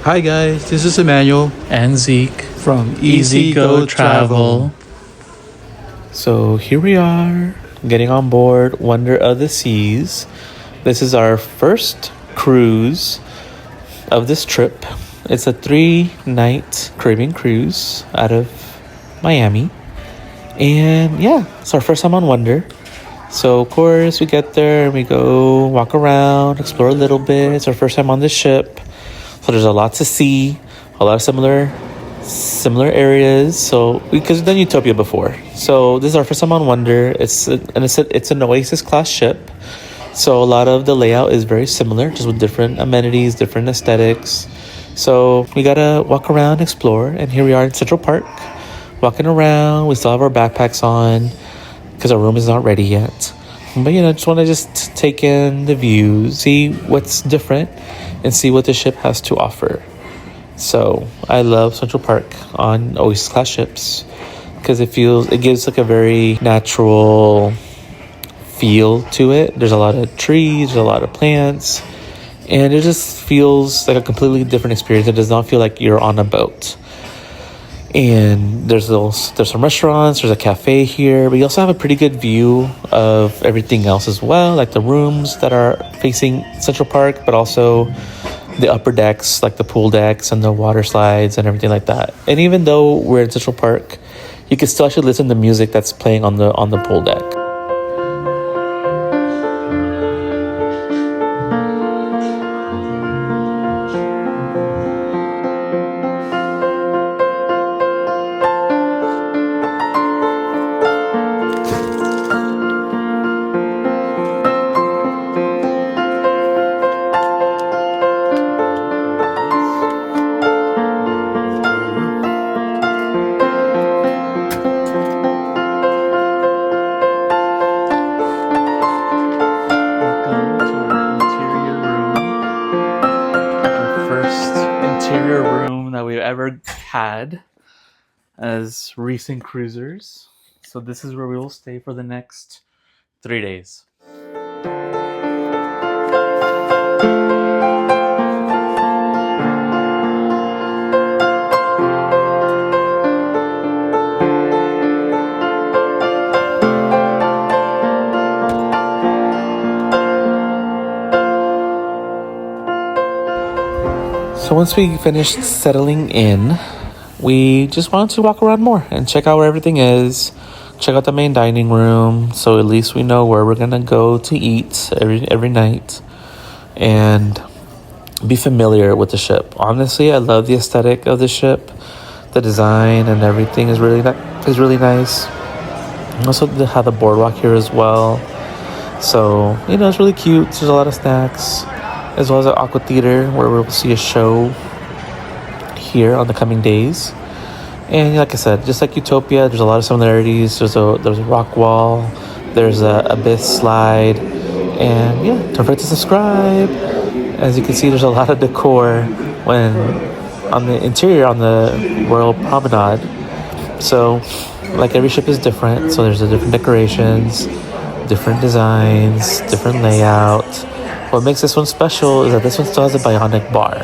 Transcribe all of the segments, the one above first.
Hi guys, this is Emmanuel and Zeke from Easy Go Travel. So here we are, getting on board Wonder of the Seas. This is our first cruise of this trip. It's a 3-night Caribbean cruise out of Miami. And yeah, it's our first time on Wonder. So of course we get there and we go walk around, explore a little bit. It's our first time on the ship. So there's a lot to see, a lot of similar areas. So because we've done Utopia before, so this is our first time on Wonder. It's an Oasis class ship, so a lot of the layout is very similar, just with different amenities, different aesthetics. So we gotta walk around, explore, and here we are in Central Park, walking around. We still have our backpacks on because our room is not ready yet. But just want to take in the view, see what's different, and see what the ship has to offer. So I love Central Park on Oasis class ships because it gives like a very natural feel to it. There's a lot of trees, there's a lot of plants, and it just feels like a completely different experience. It does not feel like you're on a boat. And there's some restaurants, there's a cafe here, but you also have a pretty good view of everything else as well, like the rooms that are facing Central Park, but also the upper decks, like the pool decks and the water slides and everything like that. And even though we're in Central Park, you can still actually listen to music that's playing on the pool deck. Had as recent cruisers. So this is where we will stay for the next 3 days. So once we finished settling in, we just wanted to walk around more and check out where everything is, check out the main dining room, so at least we know where we're gonna go to eat every night, and be familiar with the ship. Honestly, I love the aesthetic of the ship. The design and everything is really nice. Also, they have the boardwalk here as well, so it's really cute. There's a lot of snacks, as well as an Aqua Theater where we'll see a show here on the coming days. And like I said, just like Utopia, there's a lot of similarities. There's a rock wall, there's a abyss slide, and don't forget to subscribe. As you can see, there's a lot of decor when on the interior on the Royal Promenade. So like every ship is different, so there's the different decorations, different designs, different layout. What makes this one special is that this one still has a Bionic Bar.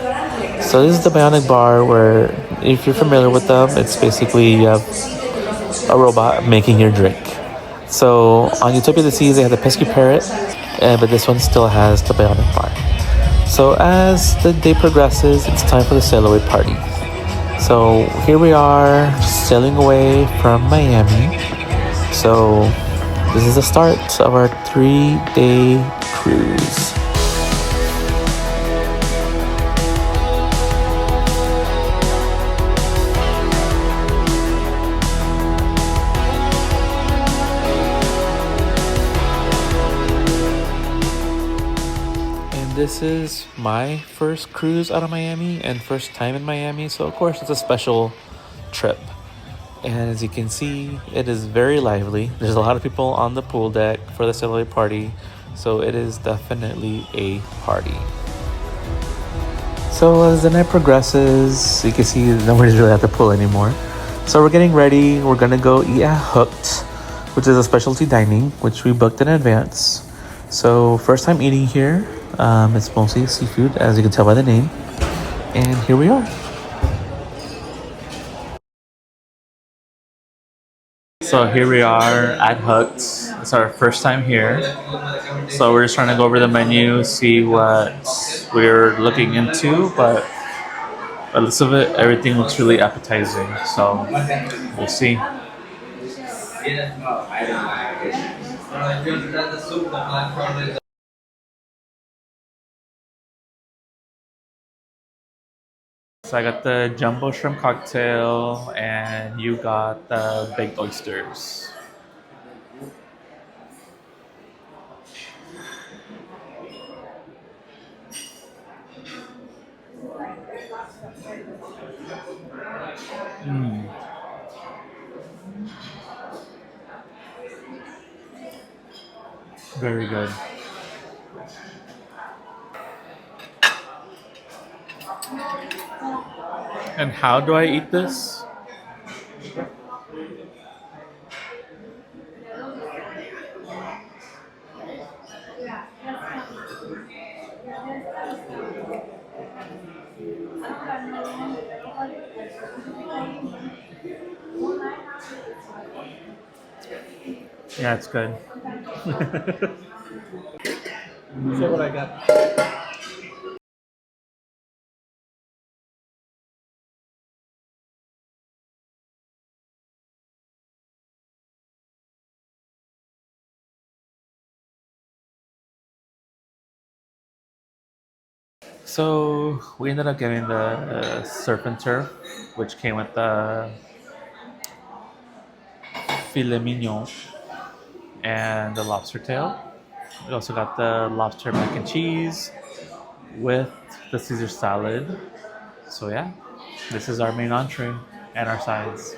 So this is the Bionic Bar where, if you're familiar with them, it's basically you have a robot making your drink. So on Utopia of the Seas, they have the Pesky Parrot, but this one still has the Bionic Bar. So as the day progresses, it's time for the sail away party. So here we are, sailing away from Miami. So this is the start of our 3-day cruise. This is my first cruise out of Miami and first time in Miami, so of course it's a special trip. And as you can see, it is very lively. There's a lot of people on the pool deck for the sail away party, so it is definitely a party. So as the night progresses, you can see nobody's really at the pool anymore. So we're getting ready. We're gonna go eat at Hooked, which is a specialty dining, which we booked in advance. So first time eating here. It's mostly seafood, as you can tell by the name. And here we are. So here we are at Huck's. It's our first time here. So we're just trying to go over the menu, see what we're looking into, but by the looks of it, everything looks really appetizing. So we'll see. So I got the jumbo shrimp cocktail, and you got the baked oysters. Very good. And how do I eat this? Yeah, it's good. See what I got. So we ended up getting the surf and turf, which came with the filet mignon and the lobster tail. We also got the lobster mac and cheese with the Caesar salad. So yeah, this is our main entree and our sides.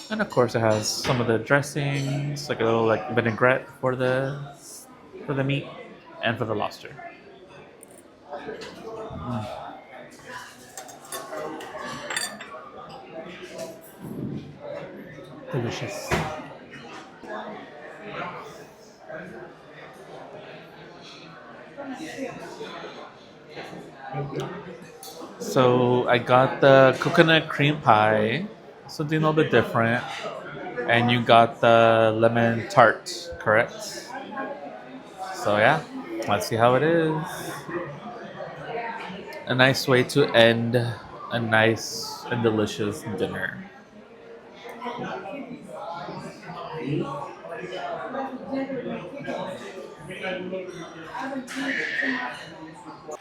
And of course, it has some of the dressings, like a little like vinaigrette for the meat and for the lobster. Delicious. So I got the coconut cream pie, something a little bit different, and you got the lemon tart, correct? So yeah, let's see how it is. A nice way to end a nice and delicious dinner.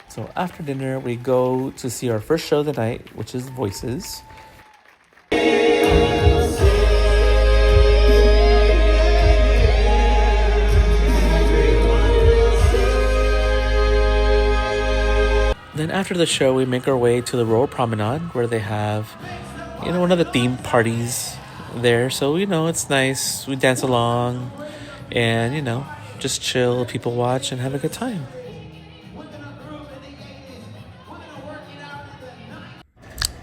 So after dinner, we go to see our first show of the night, which is Voices. Then after the show, we make our way to the Royal Promenade, where they have, one of the theme parties there. So, it's nice. We dance along and, just chill, people watch, and have a good time.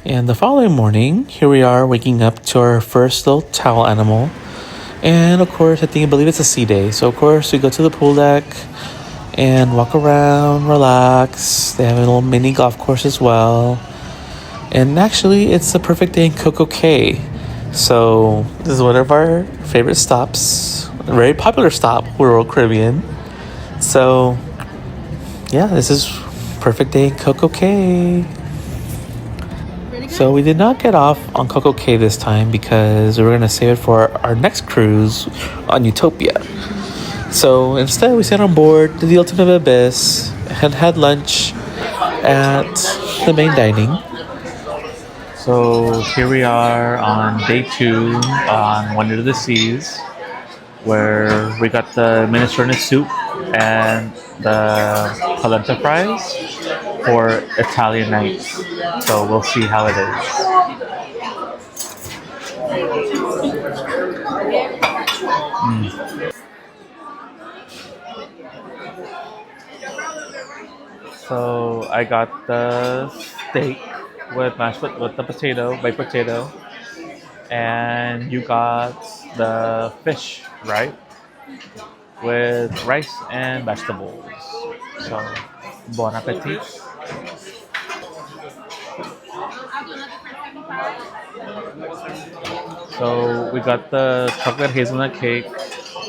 And the following morning, here we are waking up to our first little towel animal. And of course, I believe it's a sea day. So, of course, we go to the pool deck and walk around, relax. They have a little mini golf course as well. And actually, it's a perfect day in CocoCay. So this is one of our favorite stops, a very popular stop, Royal Caribbean. So yeah, this is perfect day in CocoCay. So we did not get off on CocoCay this time because we were going to save it for our next cruise on Utopia. So instead, we sat on board the Ultimate Abyss and had lunch at the main dining. So here we are on day 2 on Wonder of the Seas, where we got the minestrone soup and the polenta fries for Italian night. So we'll see how it is. So I got the steak with the potato, baked potato, And you got the fish, right? With rice and vegetables. So, bon appetit. So, we got the chocolate hazelnut cake,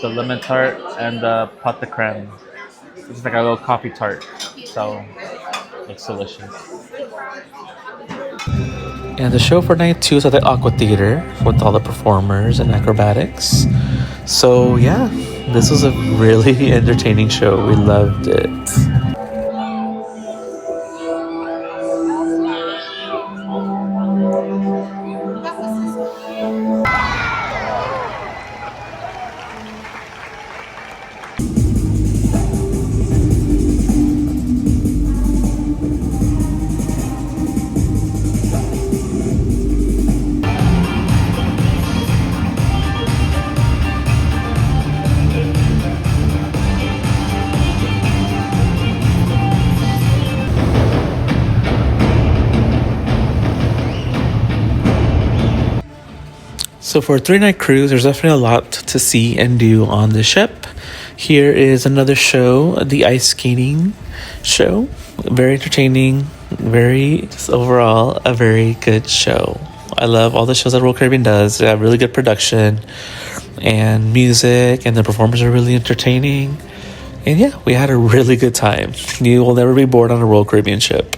the lemon tart, and the pâte de crème. It's like a little coffee tart. So, it's delicious. And the show for night 2 is at the Aqua Theater with all the performers and acrobatics. So, yeah, this was a really entertaining show. We loved it. So for a 3-night cruise, there's definitely a lot to see and do on the ship. Here is another show, the ice skating show. Very entertaining, just overall a very good show. I love all the shows that Royal Caribbean does. They have really good production and music, and the performers are really entertaining. And yeah, we had a really good time. You will never be bored on a Royal Caribbean ship.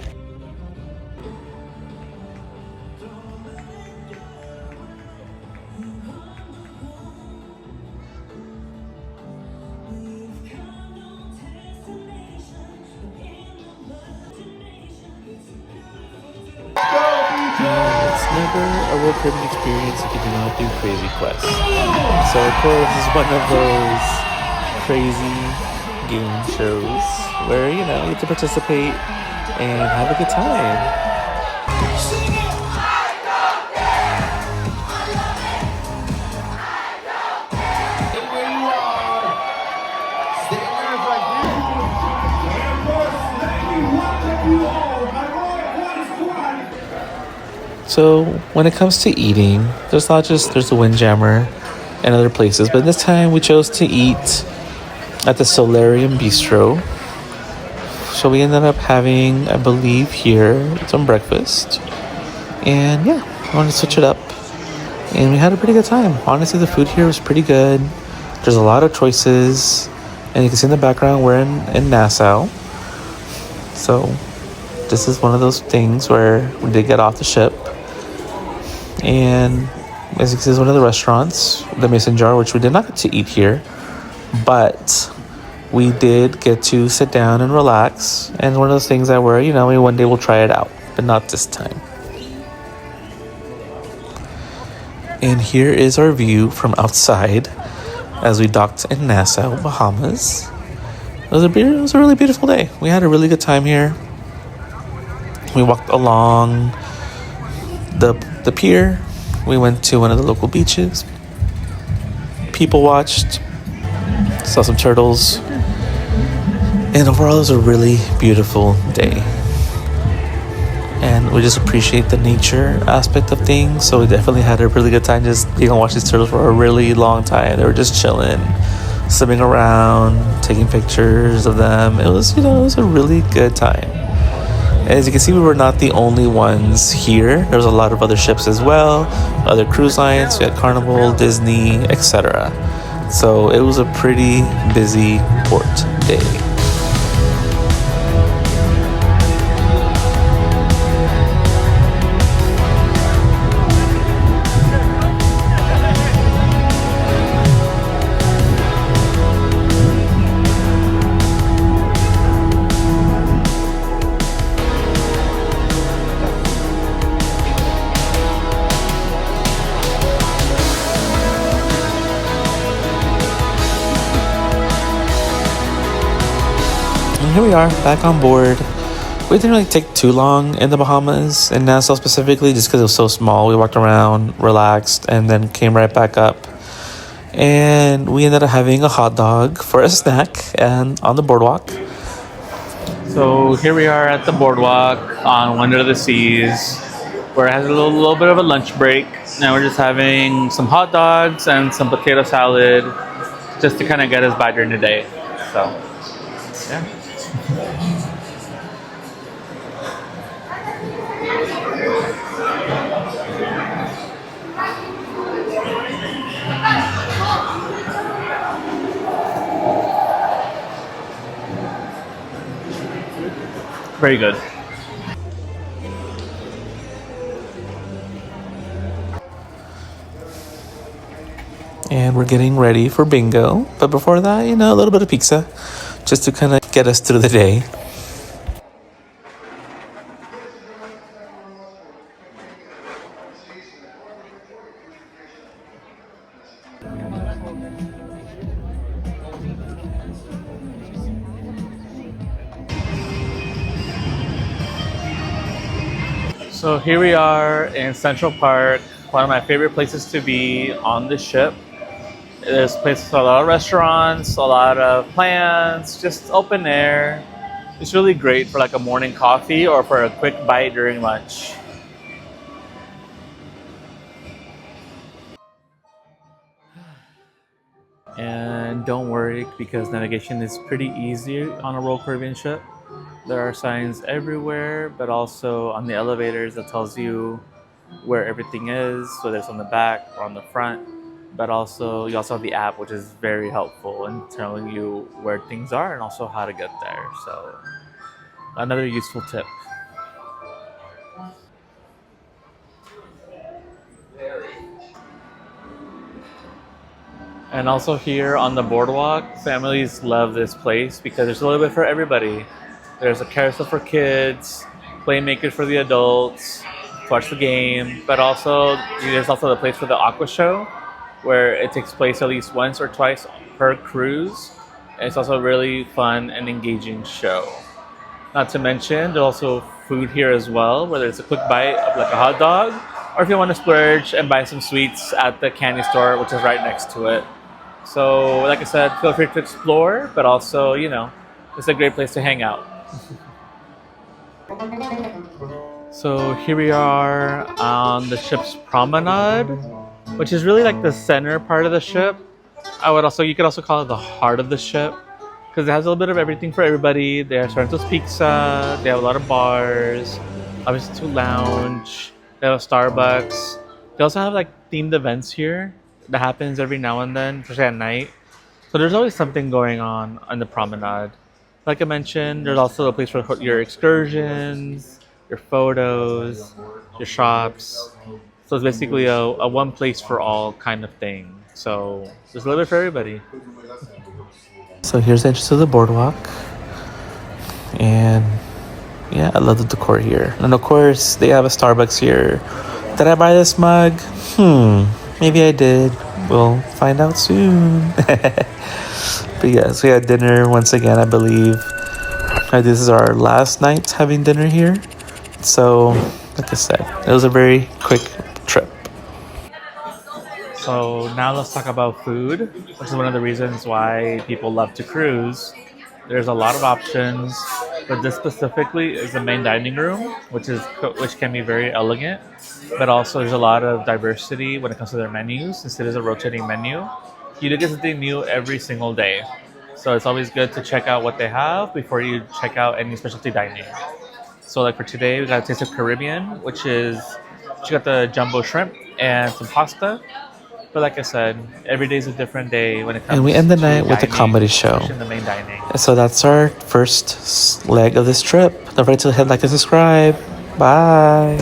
It's never a Royal Caribbean experience if you do not do Crazy Quest. So of course, it's one of those crazy game shows where you get to participate and have a good time. So when it comes to eating, there's the Windjammer and other places, but this time we chose to eat at the Solarium Bistro. So we ended up having, I believe, here some breakfast, and yeah, I wanted to switch it up, and we had a pretty good time. Honestly, the food here was pretty good. There's a lot of choices, and you can see in the background we're in Nassau. So this is one of those things where we did get off the ship. And as you can see, it's one of the restaurants, the Mason Jar, which we did not get to eat here, but we did get to sit down and relax. And one of those things that maybe one day we'll try it out, but not this time. And here is our view from outside as we docked in Nassau, Bahamas. It was a really beautiful day. We had a really good time here. We walked along the pier. We went to one of the local beaches. People watched, saw some turtles, and overall it was a really beautiful day. And we just appreciate the nature aspect of things, so we definitely had a really good time just watching these turtles for a really long time. They were just chilling, swimming around, taking pictures of them. It was a really good time. As you can see, we were not the only ones here. There was a lot of other ships as well, other cruise lines. We had Carnival, Disney, etc. So it was a pretty busy port day. Here we are, back on board. We didn't really take too long in the Bahamas, in Nassau specifically, just because it was so small. We walked around, relaxed, and then came right back up. And we ended up having a hot dog for a snack and on the boardwalk. So here we are at the boardwalk on Wonder of the Seas. where it has a little bit of a lunch break. Now we're just having some hot dogs and some potato salad just to kind of get us by during the day. So, yeah. Very good. And we're getting ready for bingo. But before that, a little bit of pizza just to kind of get us through the day. So here we are in Central Park, one of my favorite places to be on the ship. There's places for a lot of restaurants, a lot of plants, just open air. It's really great for like a morning coffee or for a quick bite during lunch. And don't worry because navigation is pretty easy on a Royal Caribbean ship. There are signs everywhere, but also on the elevators that tells you where everything is, whether it's on the back or on the front. But also, you also have the app, which is very helpful in telling you where things are and also how to get there. So, another useful tip. And also here on the boardwalk, families love this place because there's a little bit for everybody. There's a carousel for kids, playmakers for the adults, to watch the game, but also there's also the place for the Aqua show, where it takes place at least once or twice per cruise. And it's also a really fun and engaging show. Not to mention, there's also food here as well, whether it's a quick bite of like a hot dog, or if you want to splurge and buy some sweets at the candy store, which is right next to it. So, like I said, feel free to explore, but also, it's a great place to hang out. So here we are on the ship's Promenade, which is really like the center part of the ship. You could also call it the heart of the ship, because it has a little bit of everything for everybody. They have Sorrento's Pizza, they have a lot of bars, obviously to lounge, they have a Starbucks. They also have like themed events here that happens every now and then, especially at night. So there's always something going on the promenade. Like I mentioned, there's also a place for your excursions, your photos, your shops. So it's basically a one place for all kind of thing. So there's a little bit for everybody. So here's the entrance to the boardwalk. And yeah, I love the decor here. And of course, they have a Starbucks here. Did I buy this mug? Maybe I did. We'll find out soon. But yes, we had dinner once again, I believe. This is our last night having dinner here. So, like I said, it was a very quick trip. So now let's talk about food, which is one of the reasons why people love to cruise. There's a lot of options, but this specifically is the main dining room, which can be very elegant. But also there's a lot of diversity when it comes to their menus, since it is a rotating menu. You do get something new every single day. So it's always good to check out what they have before you check out any specialty dining. So like for today, we got a taste of Caribbean, which she got the jumbo shrimp and some pasta. But like I said, every day is a different day when it comes to. And we end the night with a comedy show. The main dining. So that's our first leg of this trip. Don't forget to hit like and subscribe. Bye.